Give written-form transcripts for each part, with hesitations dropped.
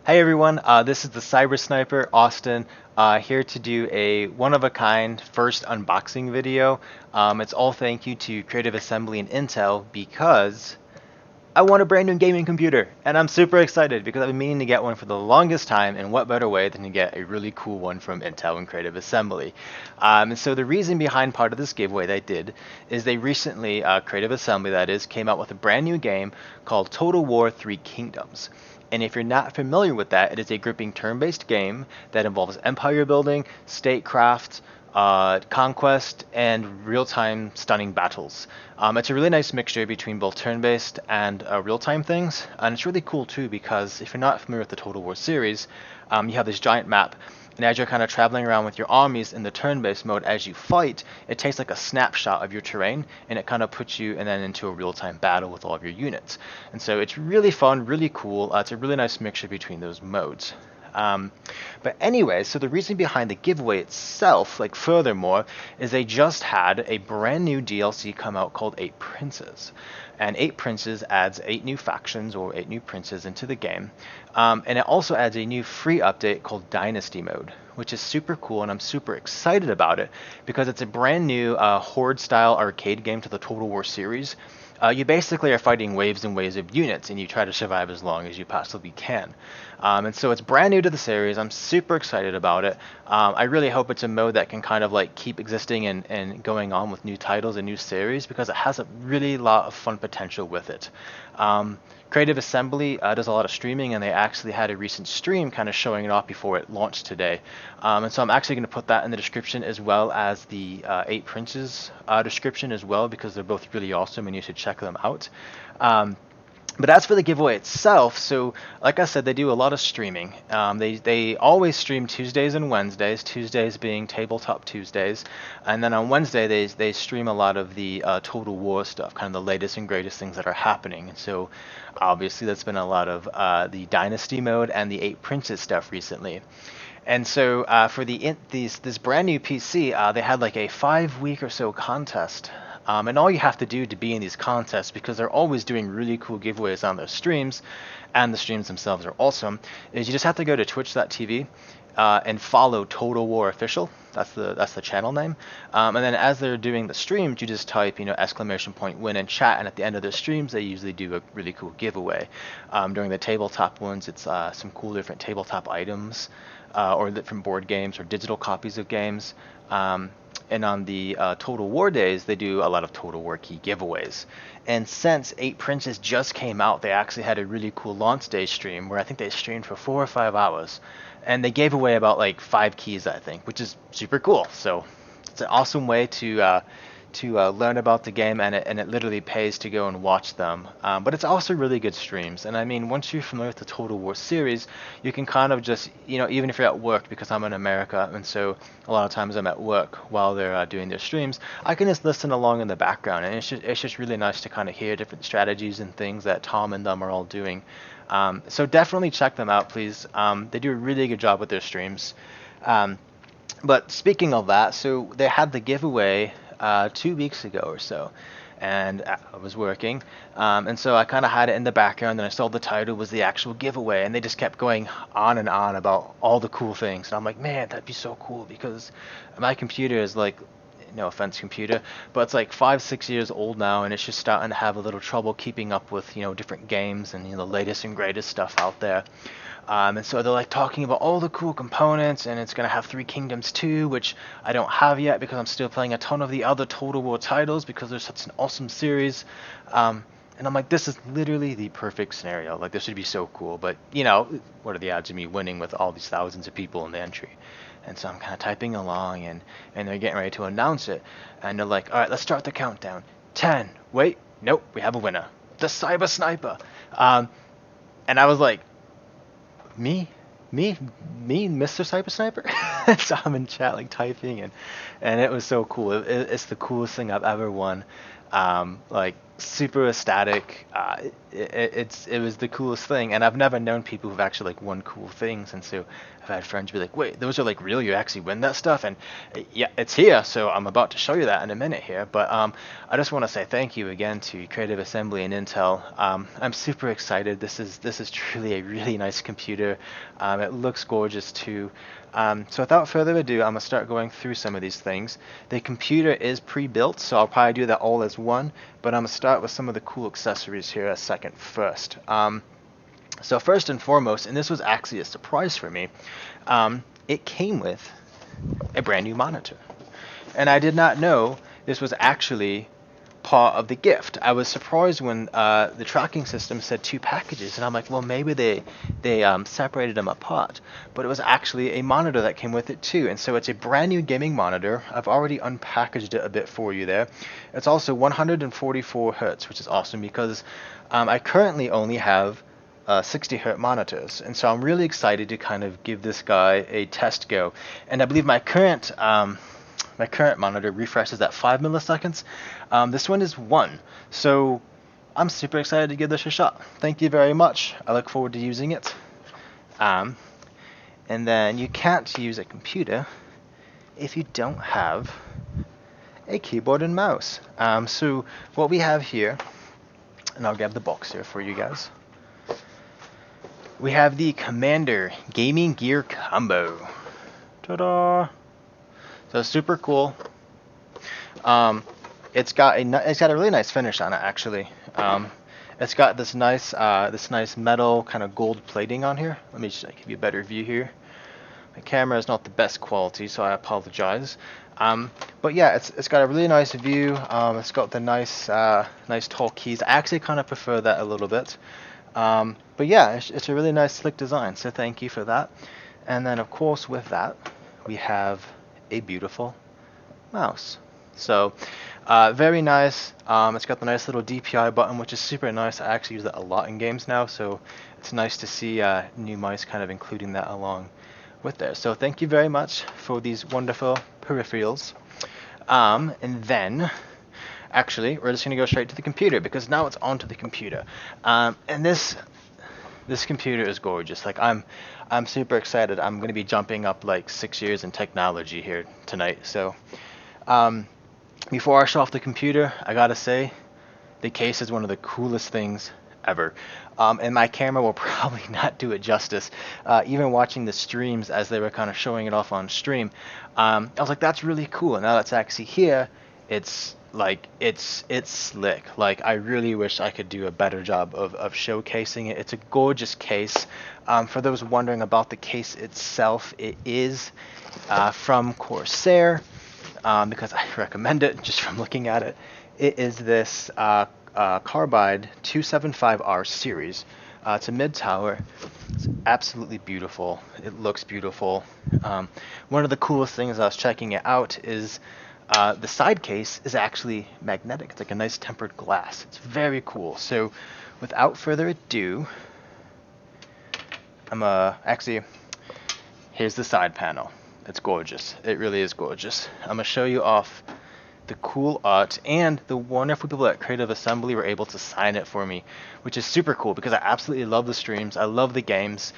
Hey everyone, this is the Cyber Sniper, Austin, here to do a one-of-a-kind first unboxing video. It's all thank you to Creative Assembly and Intel because I want a brand new gaming computer, and I'm super excited because I've been meaning to get one for the longest time, and what better way than to get a really cool one from Intel and Creative Assembly. And so the reason behind part of this giveaway they did is they recently, Creative Assembly that is, came out with a brand new game called Total War 3 Kingdoms. And if you're not familiar with that, it is a gripping turn-based game that involves empire building, statecraft, conquest, and real-time stunning battles. It's a really nice mixture between both turn-based and real-time things, and it's really cool too because if you're not familiar with the Total War series, you have this giant map, and as you're kind of traveling around with your armies in the turn-based mode as you fight, it takes like a snapshot of your terrain, and it kind of puts you and then into a real-time battle with all of your units. And so it's really fun, really cool. It's a really nice mixture between those modes. Um, but anyway, so the reason behind the giveaway itself, like furthermore, is they just had a brand new DLC come out called 8 Princes. And 8 Princes adds 8 new factions or 8 new princes into the game. And it also adds a new free update called Dynasty Mode, which is super cool, and I'm super excited about it because it's a brand new horde-style arcade game to the Total War series. You basically are fighting waves and waves of units, and you try to survive as long as you possibly can. And so it's brand new to the series. I'm super excited about it. I really hope it's a mode that can kind of like keep existing and going on with new titles and new series because it has a really lot of fun potential with it. Creative Assembly does a lot of streaming, and they actually had a recent stream kind of showing it off before it launched today. And so I'm actually going to put that in the description as well as the 8 Princes description as well because they're both really awesome and you should check them out. But as for the giveaway itself, so like I said, they do a lot of streaming. They always stream Tuesdays and Wednesdays, Tuesdays being Tabletop Tuesdays, and then on Wednesday they stream a lot of the Total War stuff, kind of the latest and greatest things that are happening. And so obviously that's been a lot of the Dynasty Mode and the 8 Princes stuff recently. And so for this brand new PC, they had like a 5-week or so contest. And all you have to do to be in these contests, because they're always doing really cool giveaways on their streams, and the streams themselves are awesome, is you just have to go to twitch.tv and follow Total War Official. That's the channel name. And then as they're doing the streams, you just type, !win in chat, and at the end of their streams, they usually do a really cool giveaway. During the tabletop ones, it's some cool different tabletop items, or different board games or digital copies of games. And on the Total War days, they do a lot of Total War key giveaways. And since 8 Princes just came out, they actually had a really cool launch day stream where I think they streamed for 4 or 5 hours. And they gave away about like 5 keys, I think, which is super cool. So it's an awesome way to learn about the game, and it literally pays to go and watch them. But it's also really good streams. And I mean, once you're familiar with the Total War series, you can kind of just, even if you're at work, because I'm in America, and so a lot of times I'm at work while they're doing their streams, I can just listen along in the background, and it's just really nice to kind of hear different strategies and things that Tom and them are all doing. So definitely check them out, please. They do a really good job with their streams. But speaking of that, so they had the giveaway 2 weeks ago or so, and I was working, and so I kind of had it in the background, and I saw the title was the actual giveaway, and they just kept going on and on about all the cool things, and I'm like, man, that'd be so cool because my computer is like, no offense computer, but it's like 5-6 years old now, and it's just starting to have a little trouble keeping up with different games and the latest and greatest stuff out there. And so they're like talking about all the cool components, and it's going to have 3 Kingdoms too, which I don't have yet because I'm still playing a ton of the other Total War titles because there's such an awesome series. And I'm like, this is literally the perfect scenario. Like, this would be so cool. But, what are the odds of me winning with all these thousands of people in the entry? And so I'm kind of typing along, and they're getting ready to announce it. And they're like, all right, let's start the countdown. 10. Wait. Nope. We have a winner. The Cyber Sniper. And I was like, me, Mr. Cyber Sniper. So I'm in chat like typing, and it was so cool. It's the coolest thing I've ever won. Like super ecstatic. It was the coolest thing, and I've never known people who've actually like won cool things, and so I've had friends be like, "Wait, those are like real? You actually win that stuff?" And yeah, it's here. So I'm about to show you that in a minute here. But I just want to say thank you again to Creative Assembly and Intel. I'm super excited. This is truly a really nice computer. It looks gorgeous too. So without further ado, I'm gonna start going through some of these things. The computer is pre-built, so I'll probably do that all as one, but I'm gonna start with some of the cool accessories here a second first. So first and foremost, and this was actually a surprise for me, it came with a brand new monitor. And I did not know this was actually part of the gift. I was surprised when the tracking system said 2 packages, and I'm like, well, maybe they separated them apart. But it was actually a monitor that came with it too, and so it's a brand new gaming monitor. I've already unpackaged it a bit for you there. It's also 144 hertz, which is awesome because I currently only have 60 hertz monitors, and so I'm really excited to kind of give this guy a test go. And I believe my current monitor refreshes at 5 milliseconds. This one is 1. So I'm super excited to give this a shot. Thank you very much. I look forward to using it. And then you can't use a computer if you don't have a keyboard and mouse. So what we have here, and I'll grab the box here for you guys. We have the Commander Gaming Gear Combo. Ta-da! So super cool. It's got a really nice finish on it actually. It's got this nice metal kind of gold plating on here. Let me just give you a better view here. My camera is not the best quality, so I apologize. But yeah, it's got a really nice view. It's got the nice tall keys. I actually kind of prefer that a little bit. But yeah, it's a really nice slick design. So thank you for that. And then of course with that we have a beautiful mouse. So very nice. It's got the nice little DPI button, which is super nice. I actually use that a lot in games now, so it's nice to see new mice kind of including that along with there. So thank you very much for these wonderful peripherals. And then actually we're just going to go straight to the computer because now it's onto the computer. And this computer is gorgeous. Like I'm super excited. I'm going to be jumping up like 6 years in technology here tonight. So before I show off the computer, I gotta say the case is one of the coolest things ever. And my camera will probably not do it justice. Even watching the streams as they were kind of showing it off on stream, I was like, that's really cool. And now that's actually here, it's like it's slick. Like I really wish I could do a better job of showcasing it. It's a gorgeous case. For those wondering about the case itself, it is from Corsair, because I recommend it just from looking at it. It is this Carbide 275R series. It's a mid-tower. It's absolutely beautiful. It looks beautiful. One of the coolest things I was checking it out is the side case is actually magnetic. It's like a nice tempered glass. It's very cool. So without further ado, actually, here's the side panel. It's gorgeous. It really is gorgeous. I'm going to show you off the cool art, and the wonderful people at Creative Assembly were able to sign it for me, which is super cool because I absolutely love the streams. I love the games.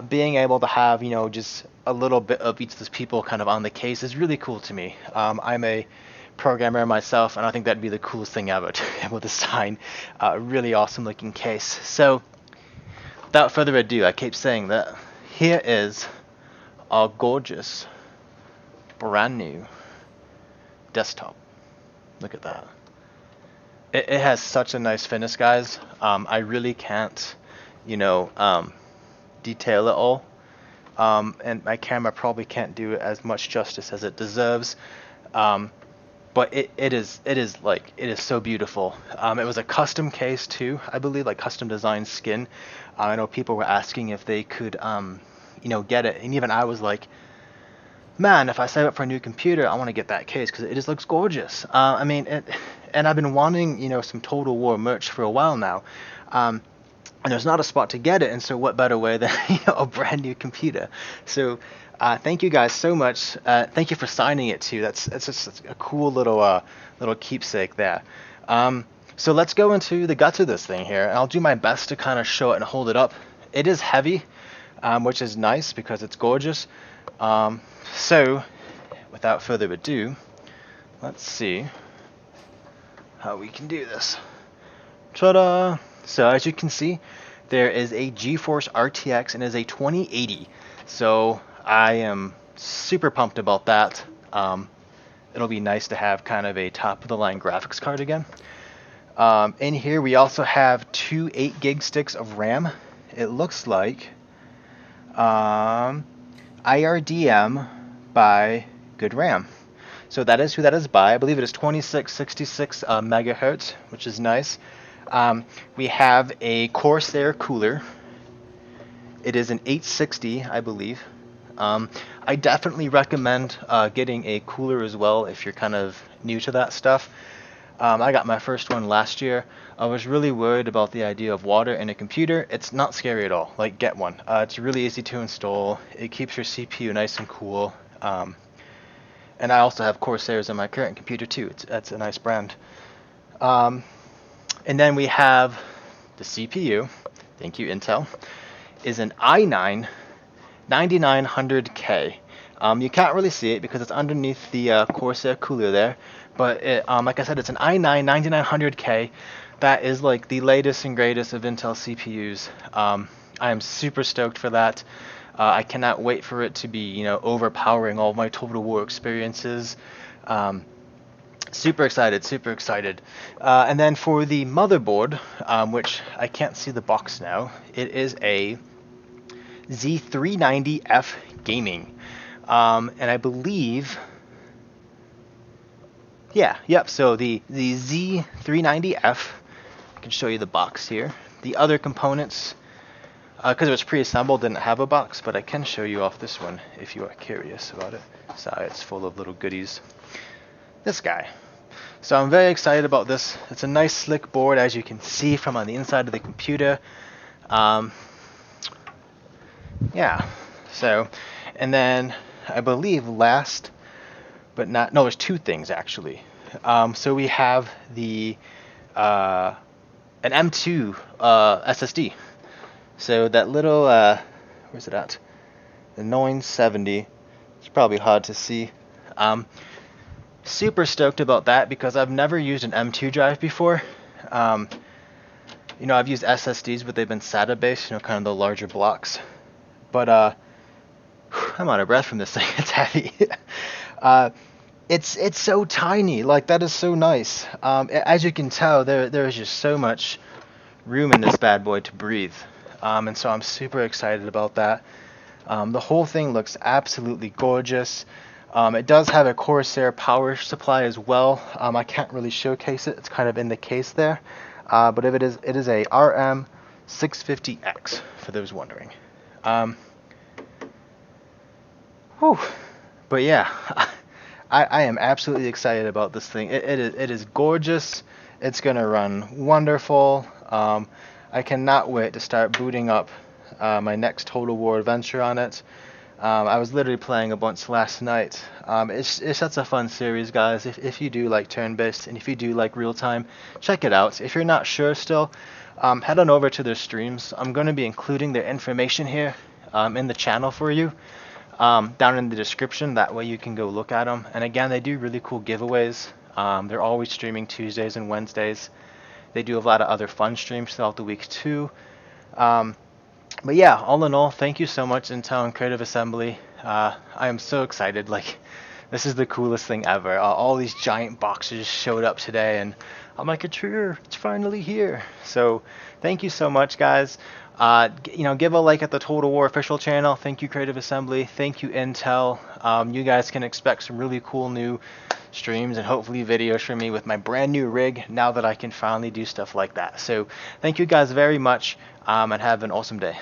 Being able to have, just a little bit of each of those people kind of on the case is really cool to me. I'm a programmer myself, and I think that'd be the coolest thing ever to be able to sign a really awesome looking case. So without further ado, I keep saying that here is our gorgeous brand new desktop. Look at that. It has such a nice finish, guys. I really can't, detail it all. And my camera probably can't do it as much justice as it deserves. But it is so beautiful. It was a custom case too, I believe, like custom designed skin. I know people were asking if they could, get it, and even I was like, man, if I save up for a new computer, I want to get that case because it just looks gorgeous. And I've been wanting, some Total War merch for a while now, and there's not a spot to get it. And so, what better way than a brand new computer? So, thank you guys so much. Thank you for signing it too. That's just a cool little keepsake there. So let's go into the guts of this thing here, and I'll do my best to kind of show it and hold it up. It is heavy, which is nice because it's gorgeous. So without further ado, let's see how we can do this. Ta-da! So as you can see, there is a GeForce RTX and it is a 2080. So I am super pumped about that. It'll be nice to have kind of a top-of-the-line graphics card again. In here we also have two 8 GB sticks of RAM. It looks like IRDM by Good RAM. So that is who that is by. I believe it is 2666 megahertz, which is nice. We have a Corsair cooler. It is an 860, I believe. I definitely recommend getting a cooler as well if you're kind of new to that stuff. I got my first one last year. I was really worried about the idea of water in a computer. It's not scary at all. Like, get one. It's really easy to install. It keeps your CPU nice and cool. And I also have Corsairs on my current computer too. It's a nice brand. And then we have the CPU. Thank you, Intel. Is an i9 9900K. You can't really see it because it's underneath the Corsair cooler there. But like I said, it's an i9 9900K. That is like the latest and greatest of Intel CPUs. I am super stoked for that. I cannot wait for it to be, overpowering all of my Total War experiences. Super excited, super excited. And then for the motherboard, which I can't see the box now, it is a Z390F Gaming. And I believe, so the Z390F, I can show you the box here. The other components, because it was pre-assembled, didn't have a box, but I can show you off this one if you are curious about it. So it's full of little goodies. This guy. So I'm very excited about this. It's a nice slick board, as you can see from on the inside of the computer. So, and then I believe last but not, no, there's two things actually. So we have the an M2 SSD. So that little where's it at? The 970. It's probably hard to see. Super stoked about that because I've never used an M2 drive before. I've used SSDs, but they've been SATA based, kind of the larger blocks. But I'm out of breath from this thing. It's heavy. It's so tiny. Like, that is so nice. As you can tell, there is just so much room in this bad boy to breathe. And so I'm super excited about that. The whole thing looks absolutely gorgeous. It does have a Corsair power supply as well. I can't really showcase it. It's kind of in the case there. But if it is a RM650X, for those wondering. But yeah, I am absolutely excited about this thing. It is gorgeous. It's going to run wonderful. I cannot wait to start booting up my next Total War adventure on it. I was literally playing a bunch last night. It's such a fun series, guys. If you do like turn-based and if you do like real-time, check it out. If you're not sure still, head on over to their streams. I'm going to be including their information here in the channel for you, down in the description. That way you can go look at them. And again, they do really cool giveaways. They're always streaming Tuesdays and Wednesdays. They do a lot of other fun streams throughout the week too. But yeah, all in all, thank you so much, Intel and Creative Assembly. I am so excited. Like, this is the coolest thing ever. All these giant boxes showed up today, and I'm like, it's here. It's finally here. So thank you so much, guys. Give a like at the Total War official channel. Thank you, Creative Assembly. Thank you, Intel. You guys can expect some really cool new streams and hopefully videos from me with my brand new rig now that I can finally do stuff like that. So thank you guys very much, and have an awesome day.